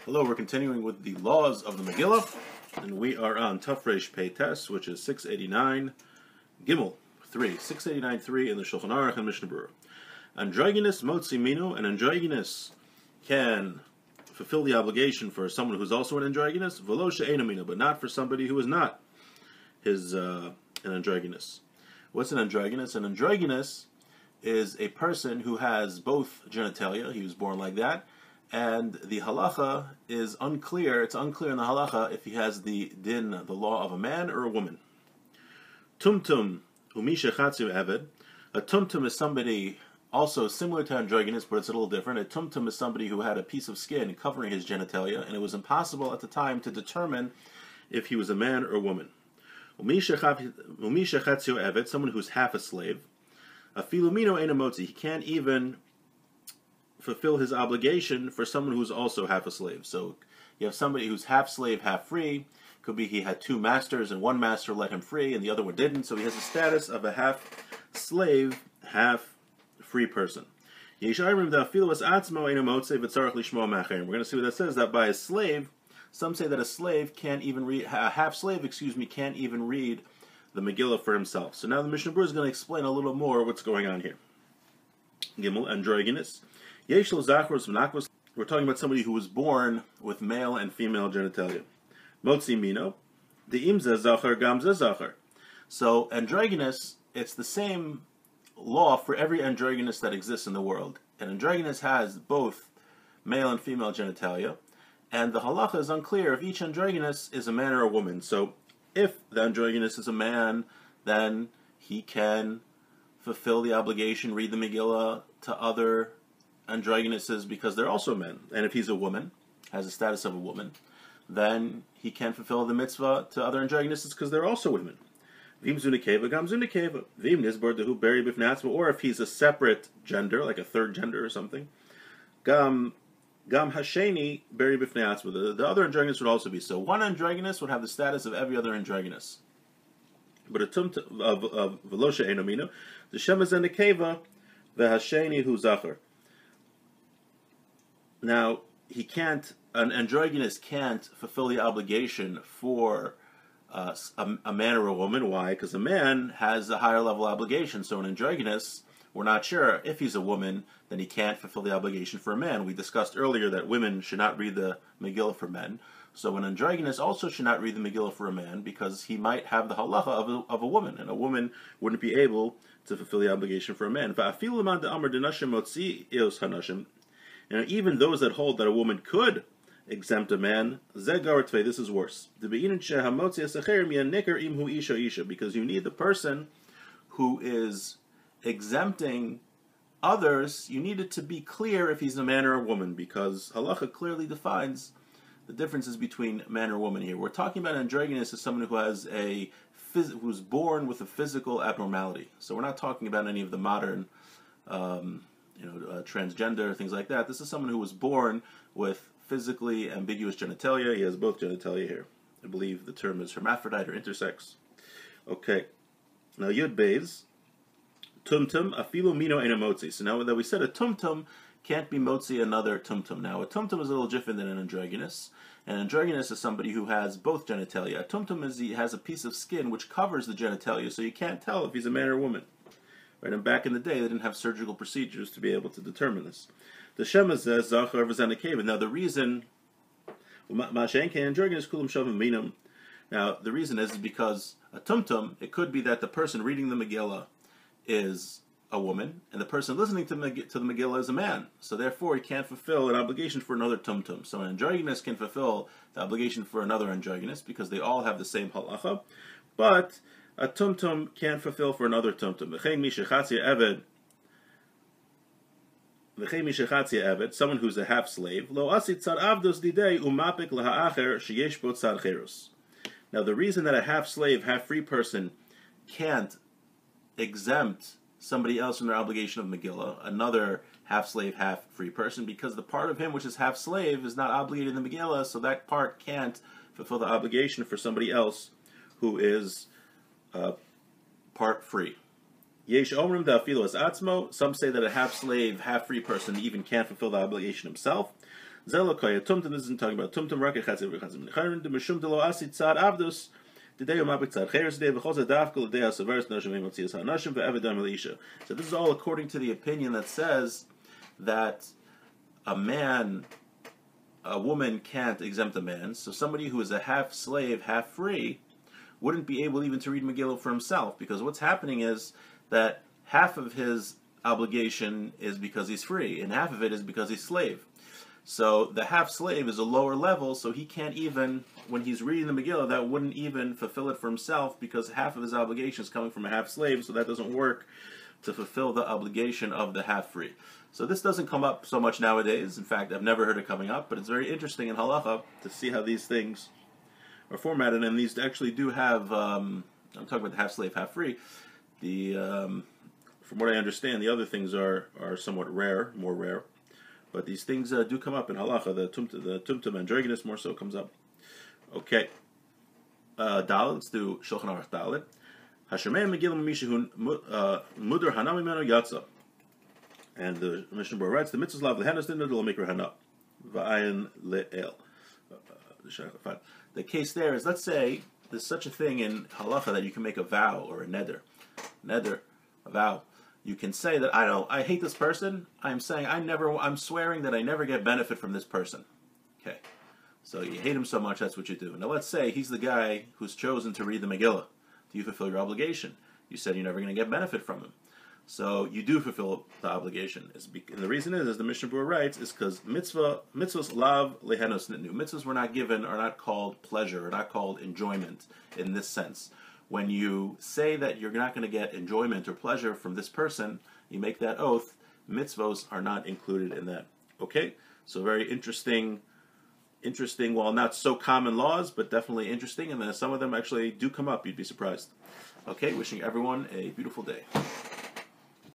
Hello, we're continuing with the laws of the Megillah, and we are on Tafresh Pei Tes, which is 689 Gimel 3, 689.3 in the Shulchan Aruch and Mishnah Berurah. Androgynous motzi mino, an androgynous can fulfill the obligation for someone who's also an androgynous, velo she'ena mino, but not for somebody who is not an androgynous. What's an androgynous? An androgynous is a person who has both genitalia, he was born like that, and the halacha is unclear. It's unclear in the halacha if he has the din, the law of a man or a woman. Tumtum umisha chatzu eved. A tumtum is somebody also similar to androgynous, but it's a little different. A tumtum is somebody who had a piece of skin covering his genitalia, and it was impossible at the time to determine if he was a man or a woman. Umisha chatzu eved, someone who's half a slave. Afilu mino ena motzi. He can't even fulfill his obligation for someone who's also half a slave. So you have somebody who's half slave, half free. Could be he had two masters and one master let him free and the other one didn't. So he has the status of a half slave, half free person. We're going to see what that says, that by a slave, some say that a slave can't even read, a half slave, can't even read the Megillah for himself. So now the Mishnah Berurah is going to explain a little more what's going on here. Gimel, androgynous. We're talking about somebody who was born with male and female genitalia. Motzi mino, the imza zachar gamza zachar. So androgynous, it's the same law for every androgynous that exists in the world. An androgynous has both male and female genitalia, and the halacha is unclear if each androgynous is a man or a woman. So if the androgynous is a man, then he can fulfill the obligation, read the Megillah to other androgynuses because they're also men. And if he's a woman, has the status of a woman, then he can fulfill the mitzvah to other androgynuses because they're also women. Or if he's a separate gender, like a third gender or something, the other androgynous would also be. So one androgynous would have the status of every other androgynous. But a tumtum of velosha enomino, the shemas and the keva, the hasheni hu zachar. Now, an androgynous can't fulfill the obligation for a man or a woman. Why? Because a man has a higher level obligation. So an androgynous, we're not sure if he's a woman, then he can't fulfill the obligation for a man. We discussed earlier that women should not read the Megillah for men. So an androgynous also should not read the Megillah for a man because he might have the halacha of a woman, and a woman wouldn't be able to fulfill the obligation for a man. And even those that hold that a woman could exempt a man, this is worse. Because you need the person who is exempting others, you need it to be clear if he's a man or a woman, because halacha clearly defines the differences between man or woman here. We're talking about androgynous as someone who has who's born with a physical abnormality. So we're not talking about any of the modern transgender, things like that. This is someone who was born with physically ambiguous genitalia. He has both genitalia here. I believe the term is hermaphrodite or intersex. Okay. Now, Yud Beis, tumtum afilu mino ena motzi. So now that we said a tumtum can't be motzi another tumtum. Now, a tumtum is a little different than an androgynous. An androgynous is somebody who has both genitalia. A tumtum has a piece of skin which covers the genitalia, so you can't tell if he's a man or a woman. Right, and back in the day, they didn't have surgical procedures to be able to determine this. The Shema says, Zachar v'zanakeva. Now, the reason, now, the reason is because a tumtum, it could be that the person reading the Megillah is a woman, and the person listening to the Megillah is a man. So therefore, he can't fulfill an obligation for another tumtum. So an androgynous can fulfill the obligation for another androgynous because they all have the same halacha, but a tumtum can't fulfill for another tumtum. Someone who's a half slave. Now, the reason that a half slave, half free person can't exempt somebody else from their obligation of Megillah, another half-slave, half-free person, because the part of him which is half-slave is not obligated in the Megillah, so that part can't fulfill the obligation for somebody else who is part-free. Yesh omrim da'afilu es atzmo. Some say that a half-slave, half-free person even can't fulfill the obligation himself. Zelokaya tumtum. This isn't talking about tumtum. Rakei chatzim v'chatzim necharin. Demishum delo asit tzad avdus. So this is all according to the opinion that says that a woman can't exempt a man. So somebody who is a half slave, half free, wouldn't be able even to read Megillah for himself, because what's happening is that half of his obligation is because he's free, and half of it is because he's slave. So the half-slave is a lower level, so he can't even, when he's reading the Megillah, that wouldn't even fulfill it for himself, because half of his obligation is coming from a half-slave, so that doesn't work to fulfill the obligation of the half-free. So this doesn't come up so much nowadays. In fact, I've never heard it coming up, but it's very interesting in halacha to see how these things are formatted, and these actually do have, I'm talking about the half-slave, half-free. From what I understand, the other things are somewhat rare, more rare. But these things do come up in halacha. The tumtum androgynous more so comes up. Okay. Dalet. Let's do Shulchan Aruch Dalet. Hashermei Megillah Mishahun Mudar Hana Mimeno Yatsa. And the Mishnah Berurah writes, the mitzvahs lav lehenas din lo mikra hana va'ayin le'el. The case there is, let's say there's such a thing in halacha that you can make a vow or a neder, a vow. You can say that I hate this person. I'm swearing that I never get benefit from this person. Okay, so you hate him so much, that's what you do. Now let's say he's the guy who's chosen to read the Megillah. Do you fulfill your obligation? You said you're never going to get benefit from him, so you do fulfill the obligation. And the reason is, as the Mishnah Berurah writes, is because mitzvahs lav lehenos nitnu. Mitzvahs were not given, are not called pleasure, are not called enjoyment in this sense. When you say that you're not going to get enjoyment or pleasure from this person, you make that oath, mitzvos are not included in that. Okay? So very interesting, while not so common laws, but definitely interesting, and then some of them actually do come up, you'd be surprised. Okay, wishing everyone a beautiful day.